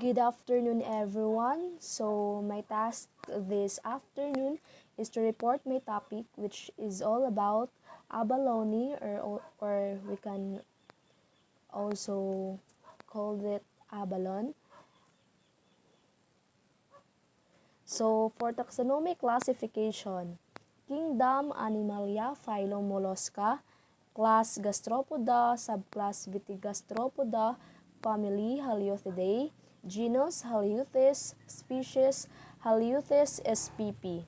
Good afternoon, everyone. So, my task this afternoon is to report my topic, which is all about abalone, or we can also call it abalone. So, for taxonomic classification, Kingdom Animalia, phylum Mollusca, class Gastropoda, subclass Vitigastropoda, family Haliothidae, genus Halieuthis, species Halieuthis spp.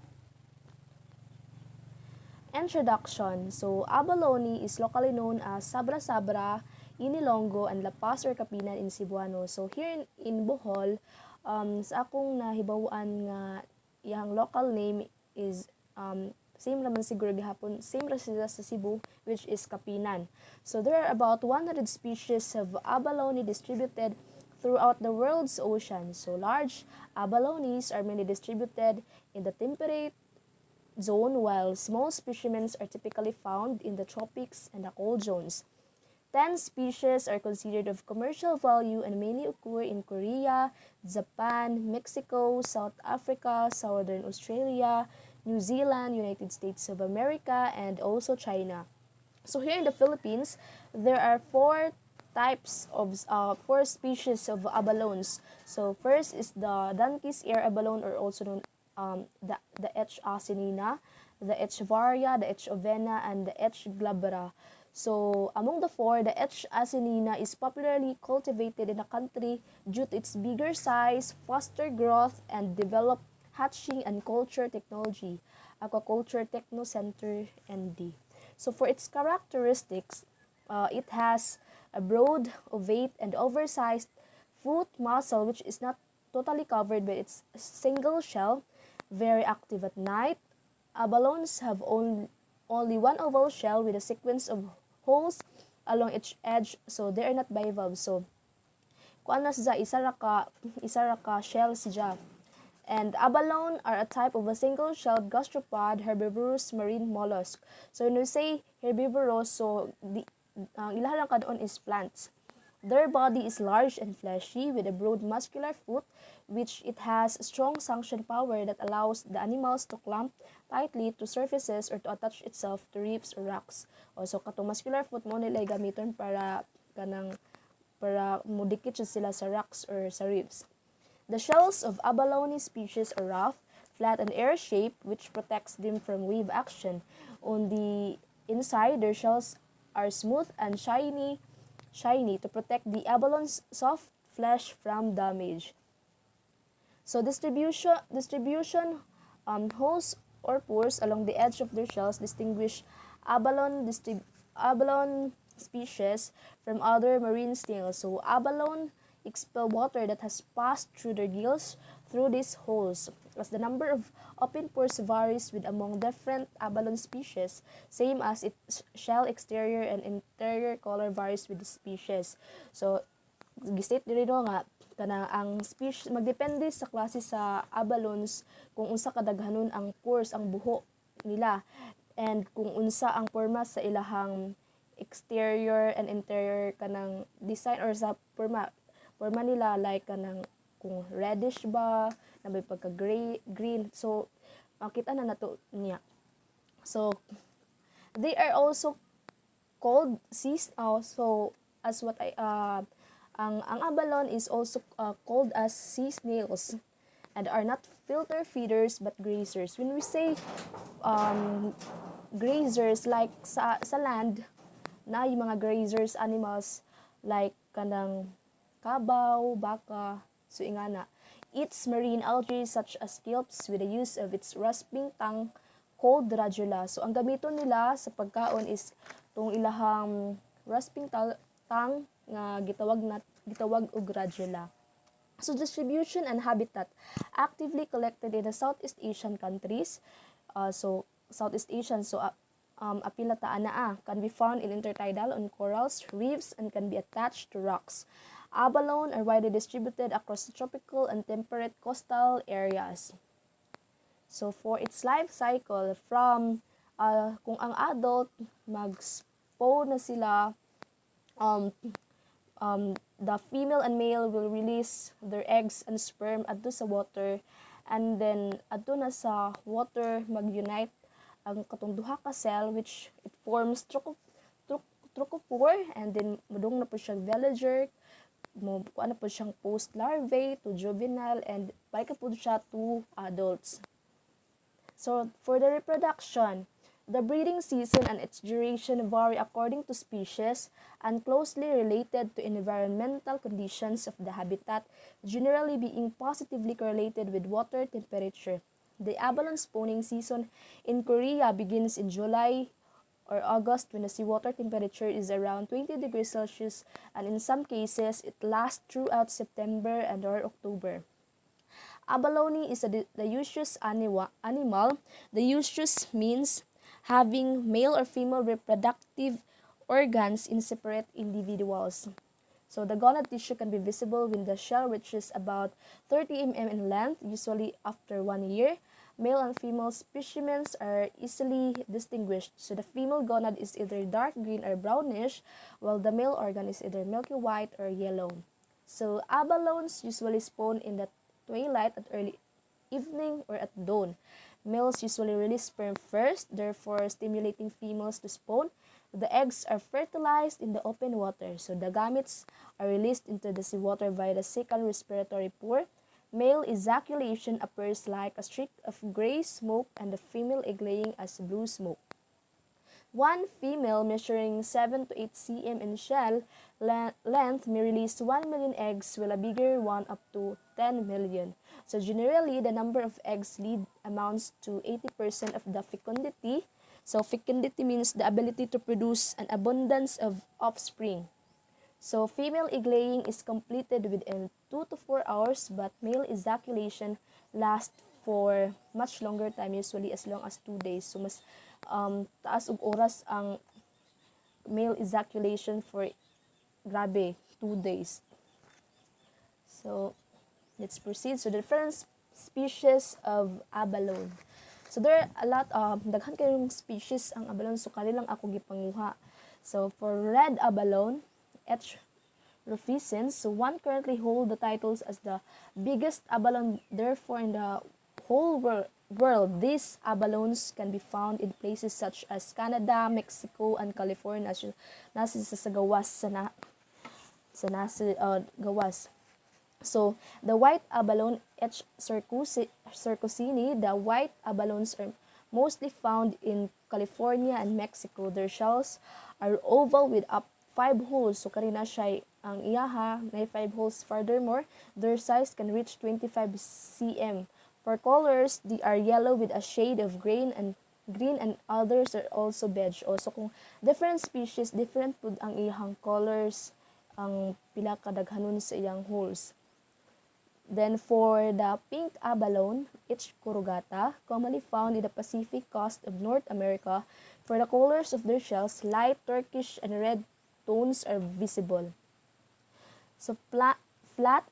Introduction. So, abalone is locally known as Sabra-Sabra, Inilongo, and Lapas or Kapinan in Cebuano. So, here in Bohol, sa akong nahibawaan nga yang local name is same naman siguro gihapon, same ra sila sa Cebu, which is Kapinan. So, there are about 100 species of abalone distributed throughout the world's oceans. So, large abalones are mainly distributed in the temperate zone, while small specimens are typically found in the tropics and the cold zones. 10 species are considered of commercial value and mainly occur in Korea, Japan, Mexico, South Africa, Southern Australia, New Zealand, United States of America, and also China. So here in the Philippines, there are four species of abalones. So first is the Danquis air abalone, or also known the H. asinina, the H. varia, the H. ovena, and the H. glabra. So among the four, the H. asinina is popularly cultivated in the country due to its bigger size, faster growth, and developed hatching and culture technology, Aquaculture Techno Center, ND. So for its characteristics, it has a broad, ovate, and oversized foot muscle, which is not totally covered by its single shell, very active at night. Abalones have only one oval shell with a sequence of holes along each edge, so they are not bivalve. So, kuan na siya, isa ra ka shell siya. And abalone are a type of a single-shelled gastropod herbivorous marine mollusk. So when we say herbivorous, so ang ilaha lang kadon is plants. Their body is large and fleshy with a broad muscular foot, which it has strong suction power that allows the animals to clamp tightly to surfaces or to attach itself to reefs or rocks. Also, katong muscular foot mo nila gamiton para mudikit sila sa rocks or sa reefs. The shells of abalone species are rough, flat, and air-shaped, which protects them from wave action. On the inside, their shells are smooth and shiny to protect the abalone's soft flesh from damage. So distribution holes or pores along the edge of their shells distinguish abalone species from other marine snails. So abalone expel water that has passed through their gills through these holes. As the number of open pores varies with among different abalone species, same as its shell exterior and interior color varies with the species. So, gistate diri no nga kana ang species magdepende sa klase sa abalones kung unsa kadaghanon ang pores, ang buho nila, and kung unsa ang porma sa ilahang exterior and interior kanang design or sa porma nila, like kanang kung reddish ba, na may pagka green. So makita na nato niya. So they are also called so as what I ang abalone is also called as sea snails and are not filter feeders but grazers. When we say grazers, like sa land na yung mga grazers animals like kanang kabaw, baka, so ingana, eats marine algae such as kelps with the use of its rasping tongue called radula. So ang gamiton nila sa pagkaon is tong ilahang rasping tongue nga gitawag og radula. So distribution and habitat actively collected in the Southeast Asian countries. Apila ta anaa can be found in intertidal on corals, reefs, and can be attached to rocks. Abalone are widely distributed across the tropical and temperate coastal areas. So for its life cycle, from kung ang adult mag-spawn na sila the female and male will release their eggs and sperm adto sa water, and then adto na sa water mag-unite ang katong duha ka cell, which it forms trochophore, and then mudong na po siyang veliger, mo kuan na po siyang post larvae to juvenile, and balik po siya to adults. So for the reproduction, the breeding season and its duration vary according to species and closely related to environmental conditions of the habitat, generally being positively correlated with water temperature. The abalone spawning season in Korea begins in July or August when the seawater temperature is around 20 degrees Celsius, and in some cases it lasts throughout September and or October. Abalone is the dioecious animal. The dioecious means having male or female reproductive organs in separate individuals. So the gonad tissue can be visible when the shell reaches about 30 mm in length, usually after 1 year. Male and female specimens are easily distinguished. So the female gonad is either dark green or brownish, while the male organ is either milky white or yellow. So abalones usually spawn in the twilight, at early evening, or at dawn. Males usually release sperm first, therefore stimulating females to spawn. The eggs are fertilized in the open water, so the gametes are released into the seawater via the second respiratory pore. Male ejaculation appears like a streak of gray smoke, and the female egg-laying as blue smoke. One female measuring 7 to 8 cm in shell length may release 1 million eggs, while a bigger one up to 10 million. So generally, the number of eggs laid amounts to 80% of the fecundity. So fecundity means the ability to produce an abundance of offspring. So female egg-laying is completed within 2 to 4 hours, but male ejaculation lasts for much longer time, usually as long as 2 days. So mas taas og oras ang male ejaculation for grabe 2 days. So let's proceed. So the different species of abalone. So there are a lot of daghan kayong species ang abalone, so kani lang ako gipanguha. So for red abalone, H. rufescens, so one currently hold the titles as the biggest abalone, therefore in the whole world, these abalones can be found in places such as Canada, Mexico, and California. Nasa sa gawas gawas. So the white abalone, H. circusini, the white abalones are mostly found in California and Mexico. Their shells are oval with up 5 holes. So karina siya ang iyaha may 5 holes. Furthermore, their size can reach 25 cm. For colors, they are yellow with a shade of green, and others are also beige. Also kung different species, different pud ang iyang colors, ang pila kadaghanon sa iyang holes. Then for the pink abalone, H. corrugata, commonly found in the Pacific coast of North America, for the colors of their shells, light turquoise and red tones are visible. So flat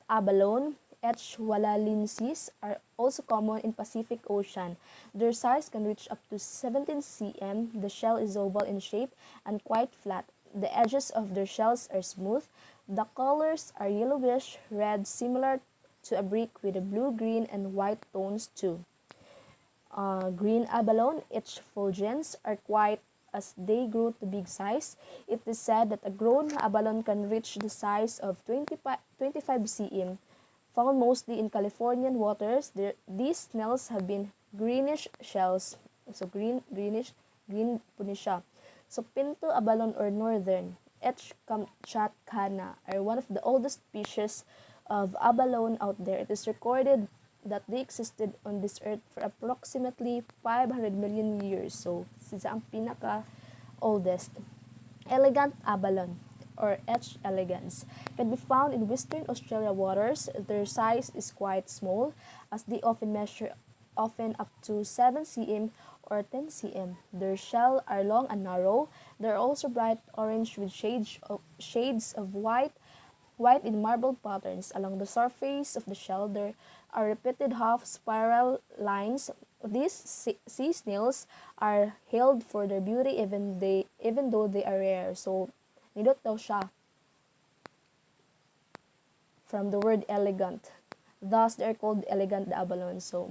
abalone, H. walalensis, are also common in Pacific Ocean. Their size can reach up to 17 cm. The shell is oval in shape and quite flat. The edges of their shells are smooth. The colors are yellowish red, similar to a brick, with a blue, green, and white tones too. Green abalone, H. fulgens, are quiet as they grow to big size. It is said that a grown abalone can reach the size of 25 cm. Found mostly in Californian waters, these snails have been greenish shells. So green po ni siya. So pinto abalone or northern, H. kamchatkana, are one of the oldest species of abalone out there. It is recorded that they existed on this earth for approximately 500 million years. So, sila ang pinaka-oldest. Elegant abalone, or H. elegans, can be found in Western Australia waters. Their size is quite small, as they often measure up to 7 cm or 10 cm. Their shell are long and narrow. They are also bright orange with shades of white in marble patterns. Along the surface of the shell, there are repeated half-spiral lines. These sea snails are hailed for their beauty even though they are rare. So, nindot daw siya. from the word elegant. Thus, they are called elegant abalone. So,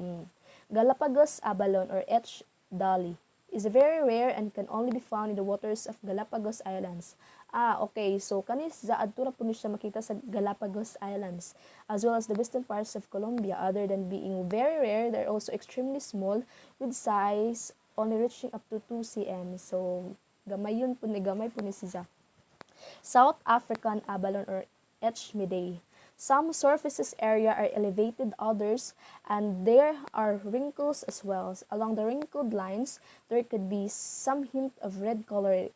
Galapagos abalone or H. dolly is very rare and can only be found in the waters of Galapagos Islands. Okay. So, kanis sa adtura po siya makita sa Galapagos Islands, as well as the western parts of Colombia. Other than being very rare, they're also extremely small with size only reaching up to 2 cm. So, gamay po ni siya. South African abalone or H. midei. Some surfaces area are elevated, others, and there are wrinkles as well. Along the wrinkled lines, there could be some hint of red coloring.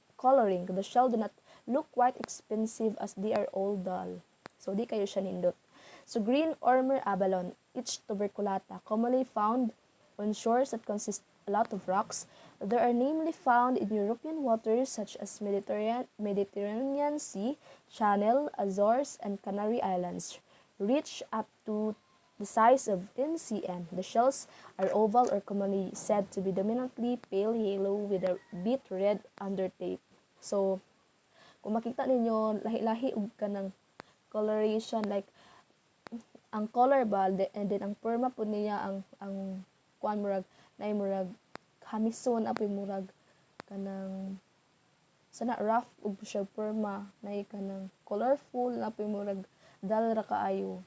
The shell do not look quite expensive as they are all dull. So, di kayo siya nindot. So, green ormer abalone, H. tuberculata, commonly found on shores that consist a lot of rocks. They are namely found in European waters such as Mediterranean Sea, Channel, Azores, and Canary Islands, reach up to the size of 10 cm. The shells are oval or commonly said to be dominantly pale yellow with a bit red undertake. So, kung makita ninyo, lahi-lahi ka ng coloration, like, ang color ba, and then ang perma po niya, ang kuan murag, na murag, hamison apoy murag kanang sana rough ug siya perma na kanang colorful na apoy murag dal ra kaayo.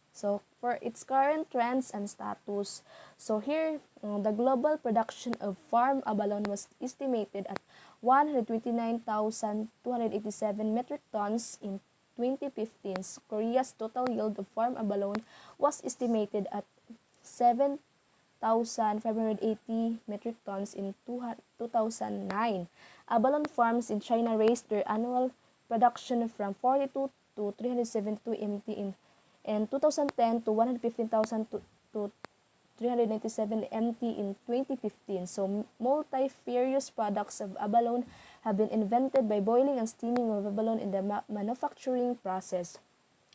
So for its current trends and status, so here the global production of farm abalone was estimated at 129,287 metric tons in 2015. Korea's total yield of farm abalone was estimated at 7,580 metric tons in 2009. Abalone farms in China raised their annual production from 42 to 372 MT in 2010 to 115,000 to 397 MT in 2015. So, multifarious products of abalone have been invented by boiling and steaming of abalone in the manufacturing process.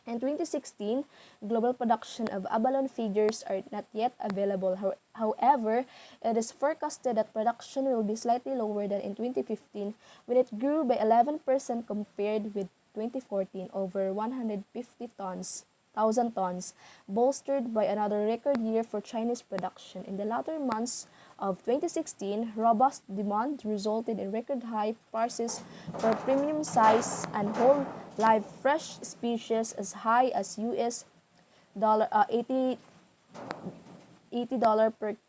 In 2016, global production of abalone figures are not yet available. However, it is forecasted that production will be slightly lower than in 2015, when it grew by 11% compared with 2014, over 150,000 tons, bolstered by another record year for Chinese production. In the latter months of 2016, robust demand resulted in record high prices for premium size and whole live fresh species as high as $80 per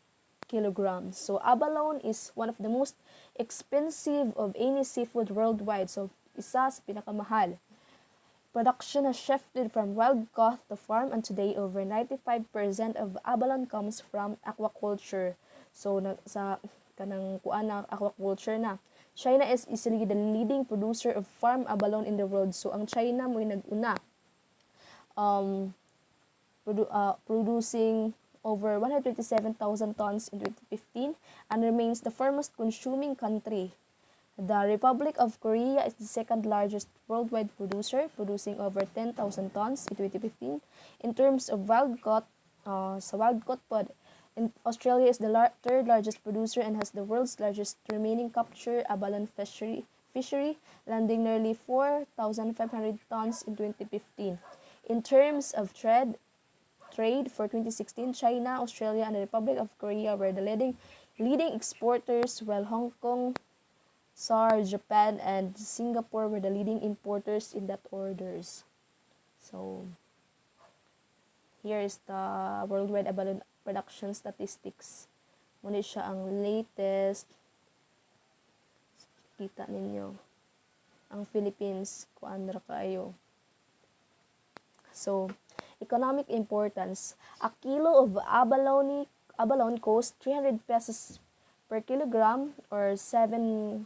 kilogram. So abalone is one of the most expensive of any seafood worldwide. So isa sa pinakamahal. Production has shifted from wild caught to farm, and today over 95% of abalone comes from aquaculture. So sa kanang kuan na aquaculture na. China is easily the leading producer of farm abalone in the world. So ang China mo nag-una producing over 127,000 tons in 2015 and remains the foremost consuming country. The Republic of Korea is the second largest worldwide producer, producing over 10,000 tons in 2015. In terms of wild caught, sa wild caught pod, Australia is the third largest producer and has the world's largest remaining capture abalone fishery, landing nearly 4,500 tons in 2015. In terms of trade for 2016, China, Australia, and the Republic of Korea were the leading exporters, while Hong Kong, SAR, Japan, and Singapore were the leading importers in that orders. So, here is the worldwide abalone production statistics. Muna siya ang latest. Kita ninyo. Ang Philippines, kuan ra kayo. So, economic importance. A kilo of abalone costs 300 pesos per kilogram or $7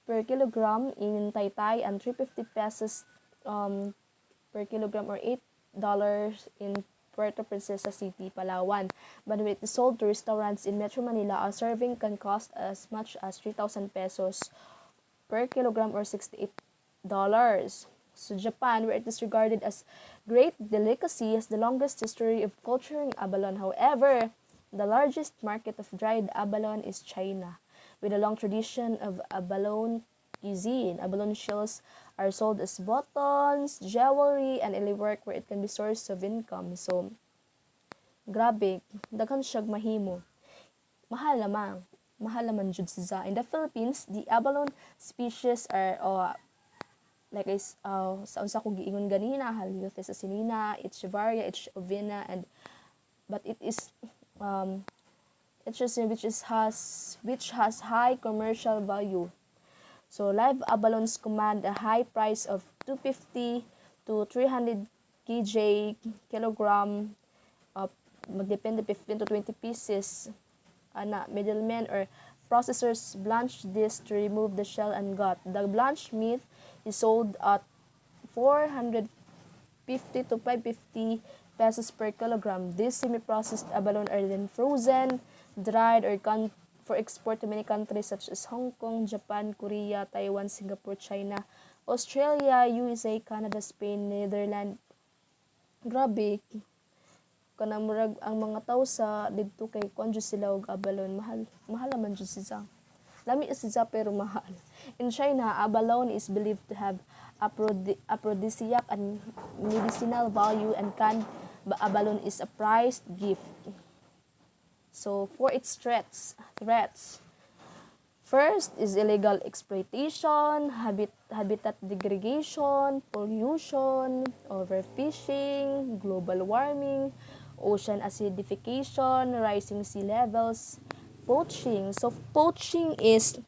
per kilogram in Taytay, and 350 pesos per kilogram or $8 in Puerto Princesa City, Palawan. But when it is sold to restaurants in Metro Manila, a serving can cost as much as 3,000 pesos per kilogram or $68. So Japan, where it is regarded as great delicacy, has the longest history of culturing abalone. However, the largest market of dried abalone is China, with a long tradition of abalone cuisine. Abalone shells are sold as buttons, jewelry, and any work where it can be source of income. So, grabe, daghan siya mahimo. Mahal naman. Mahal naman jud siya. In the Philippines, the abalone species are like sa unsa ko giingon ganina, Haliothes asinina, Echevarria, H. ovina, and but it is which has high commercial value. So live abalones command a high price of 250 to 300 kilogram, magdepende 15 to 20 pieces. Middlemen or processors blanch this to remove the shell and gut. The blanched meat is sold at 450 to 550 pesos per kilogram. These semi-processed abalone are then frozen, dried, or canned for export to many countries such as Hong Kong, Japan, Korea, Taiwan, Singapore, China, Australia, USA, Canada, Spain, Netherlands. Grabe. Kanang murag ang mga tao sa didto kay kuan jud sila og abalone, mahal man jud siya. Lami siya pero mahal. In China, abalone is believed to have aphrodisiac and medicinal value, and canned abalone is a prized gift. So for its threats. First is illegal exploitation, habitat degradation, pollution, overfishing, global warming, ocean acidification, rising sea levels, poaching. So poaching is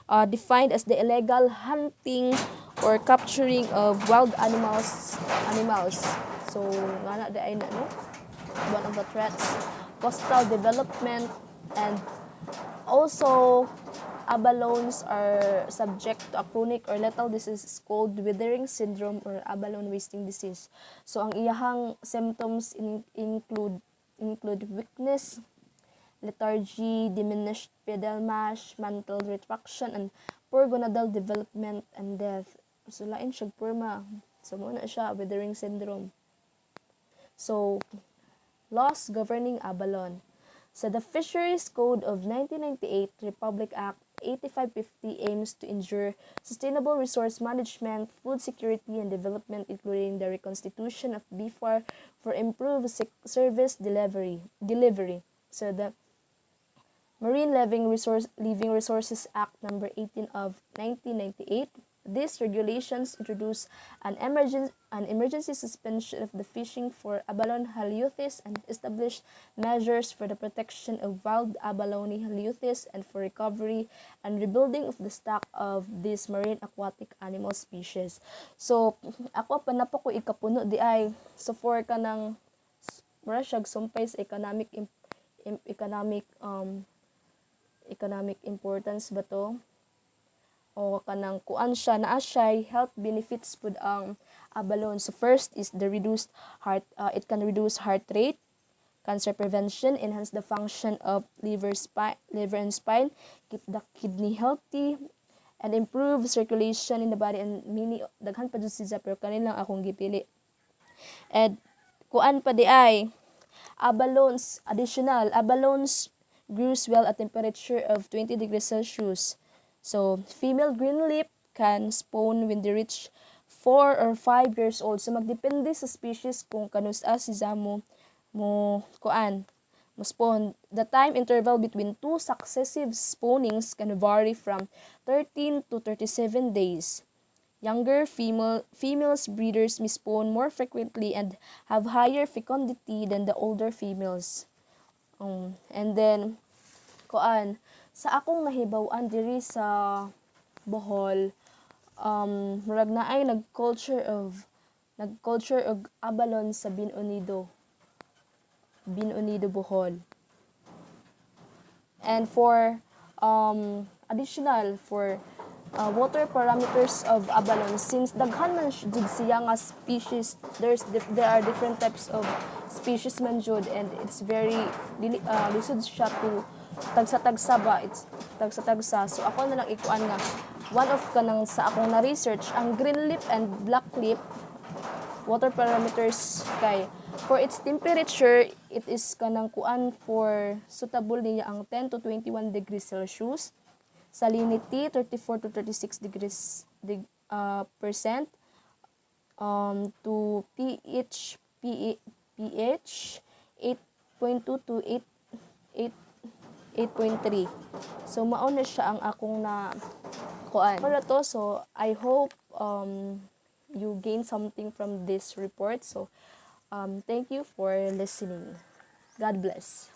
defined as the illegal hunting or capturing of wild animals. So nga na no? One of the threats, coastal development, and also abalones are subject to a chronic or lethal disease called withering syndrome or abalone wasting disease. So ang iyahang symptoms include weakness, lethargy, diminished pedal mass, mantle retraction, and poor gonadal development and death. So lain siya porma. So muna siya withering syndrome. So laws governing abalone. So the Fisheries Code of 1998, Republic Act 8550 aims to ensure sustainable resource management, food security, and development, including the reconstitution of BFAR for improved service delivery. So the Marine Living Resources Act number 18 of 1998. These regulations introduce an emergency suspension of the fishing for abalone haliothes and established measures for the protection of wild abalone haliothes and for recovery and rebuilding of the stock of these marine aquatic animal species. So, ako pa ko ikapuno di ay so for kanang mura siya sumpay sa economic importance ba to? O kanang kuan siya naa siya health benefits pud ang abalone. So first is the reduced heart it can reduce heart rate, cancer prevention, enhance the function of liver and spine, keep the kidney healthy, and improve circulation in the body, and many daghan pa jud siya pero kanin lang akong gipili. And kuan pa di ay abalones grows well at temperature of 20 degrees Celsius. So, female green lip can spawn when they reach 4 or 5 years old. So, magdepende sa species kung kanus-a si Zamo mo spawn. The time interval between two successive spawnings can vary from 13 to 37 days. Younger females breeders may spawn more frequently and have higher fecundity than the older females. And then, sa akong nahibaw-an diri sa Bohol, murag na ay nag-culture of abalone sa Binunido, Bohol. And for additional for water parameters of abalone, since daghan man jud siya nga species, there are different types of species man jud, and it's very lisod siya to tagsa-tagsa ba, it's tagsa-tagsa. So ako na lang ikuan nga one of kanang sa akong na research ang green lip and black lip water parameters kay for its temperature it is kanang kuan for suitable niya ang 10 to 21 degrees Celsius. Salinity 34 to 36 degrees percent. To pH 8.2 to 8.3. So mao na siya ang akong na kuan. Para to, so I hope you gain something from this report. So thank you for listening. God bless.